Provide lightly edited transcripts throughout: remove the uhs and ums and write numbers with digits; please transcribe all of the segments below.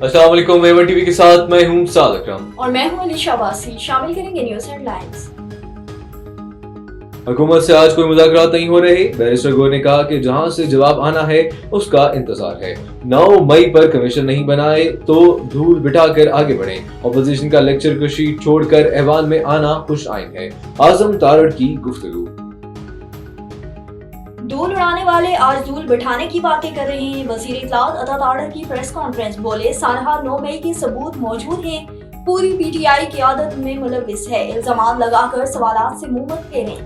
अस्सलाम वालेकुम, Avon TV के साथ मैं हूं साद अकरम और मैं हूं अलीशा बासी। शामिल करेंगे न्यूज हेडलाइंस। हुकूमत से आज कोई मुज़ाकरात नहीं हो रहे। बैरिस्टर गोर ने कहा कि जहां से जवाब आना है उसका इंतजार है। 9 मई पर कमीशन नहीं बनाए तो धूल बिठाकर आगे बढ़े। अपोजिशन का लेक्चर कशी छोड़कर ऐवान में आना खुश आइन है। आजम तारड़ की गुफ्तगू। धूल उड़ाने वाले आज धूल बिठाने की बातें कर रहे हैं। वजीर इत्तलात अता तारड़ की प्रेस कॉन्फ्रेंस, बोले सानहा 9 मई के सबूत मौजूद हैं। पूरी पीटीआई क़यादत में मुलविस है। इल्जामात लगाकर सवालात से मुंह मत फेरें।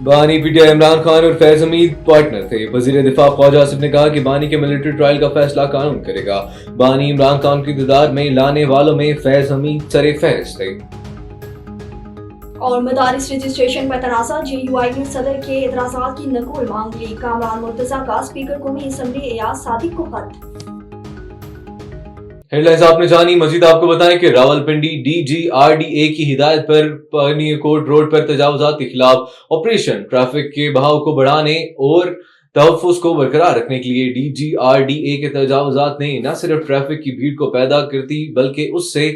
बानी पीटीआई इमरान खान और फैज हमीद पार्टनर थे। वजीर दिफा ख्वाजा आसिफ ने कहा कि बानी के मिलिट्री ट्रायल का फैसला कानून करेगा। बानी इमरान खान की दीदार में लाने वालों में फैज हमीद सरे फहरिस्त थे। और मदारिस रजिस्ट्रेशन पर तनाज़ा, JUI ने सदर के एतराज़ात की नकुल मांग ली। कामरान मुर्तज़ा का स्पीकर कौमी असम्बली एयाज सादिक को खत। हेडलाइंस आपने जानी। मजीद आपको बताएं कि रावलपिंडी DGRDA की हिदायत पर पानीकोट रोड पर तजावुजात के खिलाफ ऑपरेशन ट्रैफिक के बहाव को बढ़ाने और तहफ़्फ़ुज़ को बरकरार रखने के लिए DGRDA के तजावुजात ने न सिर्फ ट्रैफिक की भीड़ को पैदा करती बल्कि उससे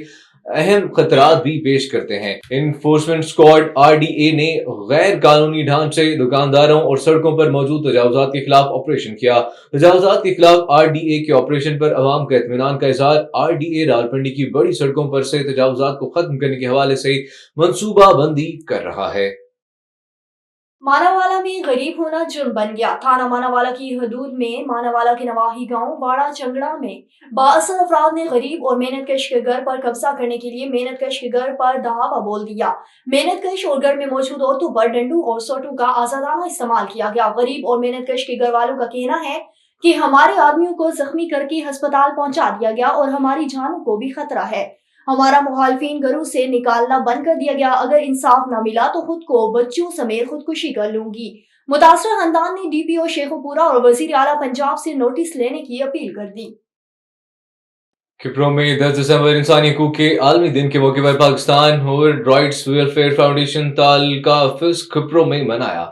अहम खतरात भी पेश करते हैं। इन्फोर्समेंट स्क्वाड RDA ने गैर कानूनी ढांचे, दुकानदारों और सड़कों पर मौजूद तजावुजात के खिलाफ ऑपरेशन किया। तजावुजात के खिलाफ RDA के ऑपरेशन पर अवाम का इत्मीनान का इजहार। RDA रावलपिंडी की बड़ी सड़कों पर से तजावुजात को खत्म करने के हवाले से मंसूबा बंदी कर रहा है। मानावाला में गरीब होना जुर्म बन गया। थाना मानावाला की हदूद में मानावाला के नवाही गांव वाड़ा चंगड़ा में बाअसर अफराद ने गरीब और मेहनतकश के घर पर कब्जा करने के लिए मेहनतकश के घर पर दहावा बोल दिया। मेहनतकश और घर में मौजूद औरतों पर डंडू और सोटू का आजादाना इस्तेमाल किया गया। गरीब और मेहनतकश के घर वालों का कहना है कि हमारे आदमियों को जख्मी करके अस्पताल पहुंचा दिया गया और हमारी जानों को भी खतरा है। हमारा मुखालफिन घरों से निकालना बंद कर दिया गया। अगर इंसाफ न मिला तो खुद को बच्चों समेत खुदकुशी कर लूंगी। मुतासरा खानदान ने DPO शेखुपुरा और वजीर आला पंजाब से नोटिस लेने की अपील कर दी। खिपरों में 10 दिसंबर इंसानी हकूक के आलमी दिन के मौके पर पाकिस्तान और राइट्स वेलफेयर फाउंडेशन ताल का फिस खिपरों में मनाया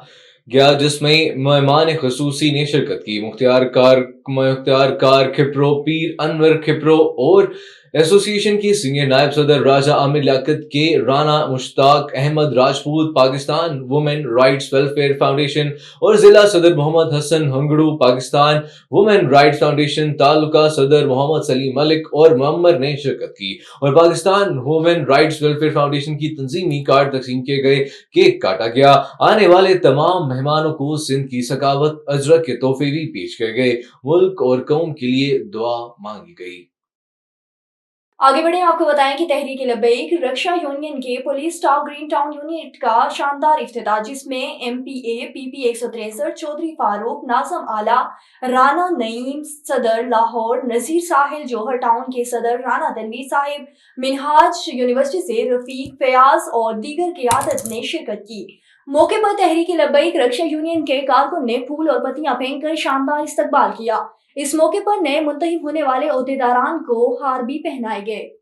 गया, जिसमें मेहमान खसूसी ने शिरकत की। मुख्तियार कार खिपरो, पीर अनवर खिपरो और एसोसिएशन की सीनियर नायब सदर राजा आमिर लियाकत के Rana Mushtaq Ahmed Rajput, Pakistan women rights welfare foundation और जिला सदर Mohammad Hassan Hangru, Pakistan women rights foundation taluka सदर मोहम्मद सलीम मलिक और मुअम्मर ने शिरकत की और Pakistan women rights welfare foundation की तंजीमी कार्ड तकसीम किए गए, केक काटा गया। आने वाले तमाम मेहमानों को सिंध की सकावत अजरक के तोहफे भी पेश किए गए। मुल्क और कौम के लिए दुआ मांगी गई। आगे बढ़े, आपको बताएं कि तहरीक लबैक रक्षा यूनियन के police staff green town unit का शानदार इफ्तिताह, जिसमें MPA PP 163 चौधरी फारूक, नाजम आला, राना नईम सदर लाहौर, नजीर साहिल जौहर टाउन के सदर राना तनवीर साहिब, मिनहाज यूनिवर्सिटी से रफीक फयाज और दीगर क़यादत ने शिरकत की। मौके पर तहरीक लबैक रक्षा यूनियन के कारकुन ने फूल और पत्तियां फेंककर शानदार इस्तकबाल किया। इस मौके पर नए मुंतखब होने वाले ओहदेदारान को हार भी पहनाए गए।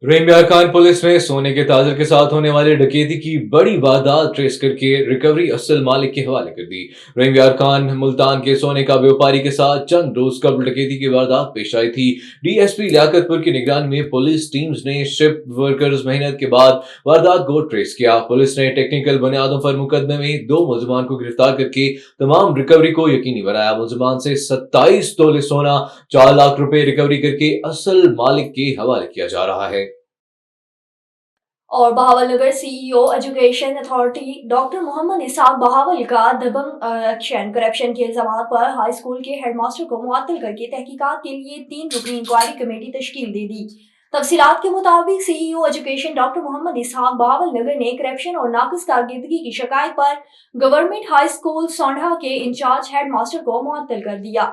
रेमबियार खान पुलिस ने सोने के ताजर के साथ होने वाली डकैती की बड़ी वारदात ट्रेस करके रिकवरी असल मालिक के हवाले कर दी। रेमबियार खान मुल्तान के सोने का व्यापारी के साथ चंद रोज कबल डकैती की वारदात पेश आई थी। DSP लियाकतपुर की निगरानी में पुलिस टीम्स ने शिफ्ट वर्कर्स मेहनत के बाद वारदात को ट्रेस किया। पुलिस ने टेक्निकल बुनियादों पर मुकदमे में 2 मुलजमान को गिरफ्तार करके तमाम रिकवरी को यकीनी बनाया। मुलजमान से 27 तोले सोना, 4 लाख रुपए रिकवरी करके असल मालिक के हवाले किया जा रहा है। और Bahawalnagar CEO education authority doctor Mohammad Ishaq Bahawal का दबंग एक्शन, करप्शन के इल्जामात पर हाई स्कूल के हेडमास्टर को मुअत्तल करके तहकीकात के लिए 3 रुकनी इंक्वायरी कमेटी तश्कील दे दी। तफसीलात के मुताबिक CEO एजुकेशन डॉक्टर मोहम्मद इसहाक बहावलनगर ने करप्शन और नाकिस कारकर्दगी की शिकायत पर गवर्नमेंट हाई स्कूल सोंढा के इंचार्ज हेडमास्टर को मुअत्तल कर दिया।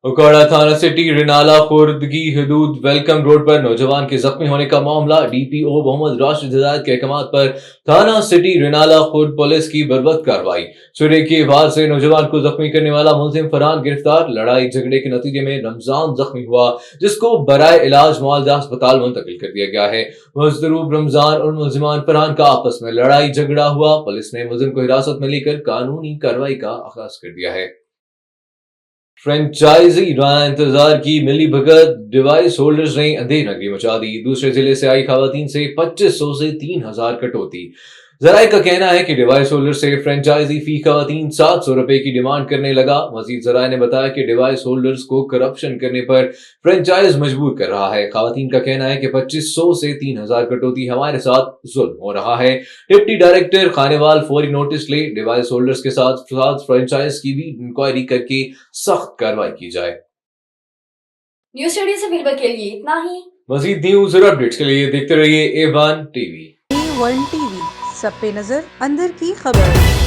उकाड़ा थाना सिटी रिनाला खुर्द की हदूद वेलकम रोड पर नौजवान के जख्मी होने का मामला। DPO मोहम्मद राशिद हिदायत के अहकामात पर थाना सिटी रिनाला खुर्द पुलिस की बर्बत कार्रवाई। छुरे के वार से नौजवान को जख्मी करने वाला मुलजिम फरहान गिरफ्तार। लड़ाई झगड़े के नतीजे में रमजान जख्मी हुआ, जिसको बराए इलाज मुआलजा अस्पताल मुंतकिल कर दिया गया है। मजदूर रमजान और मुलजिमान फरहान का आपस में लड़ाई झगड़ा हुआ। पुलिस ने मुलजिम को हिरासत में लेकर कानूनी कार्रवाई का आगाज कर दिया है। फ्रेंचाइजी राना इंतजार की मिली भगत, डिवाइस होल्डर्स ने अंधेर नगरी मचा दी। दूसरे जिले से आई खवातीन से 2500 से 3000 कटौती। जराये का कहना है कि डिवाइस होल्डर से फ्रेंचाइजी फी खवातीन 700 रुपए की डिमांड करने लगा। मजीद जराये ने बताया कि डिवाइस होल्डर्स को करप्शन करने पर फ्रेंचाइज मजबूर कर रहा है। खवातीन का कहना है कि 2500 से 3000 कटौती हमारे साथ जुल्म हो रहा है। डिप्टी डायरेक्टर खानेवाल फौरी नोटिस ले, डिवाइस होल्डर्स के साथ फ्रेंचाइज की भी इंक्वायरी करके सख्त कार्रवाई की जाए। न्यूज स्टूडियो से फिलहाल के लिए इतना ही। मजीद न्यूज और अपडेट्स के लिए देखते रहिए A1 टीवी। A1 टीवी, सब पे नजर, अंदर की खबर।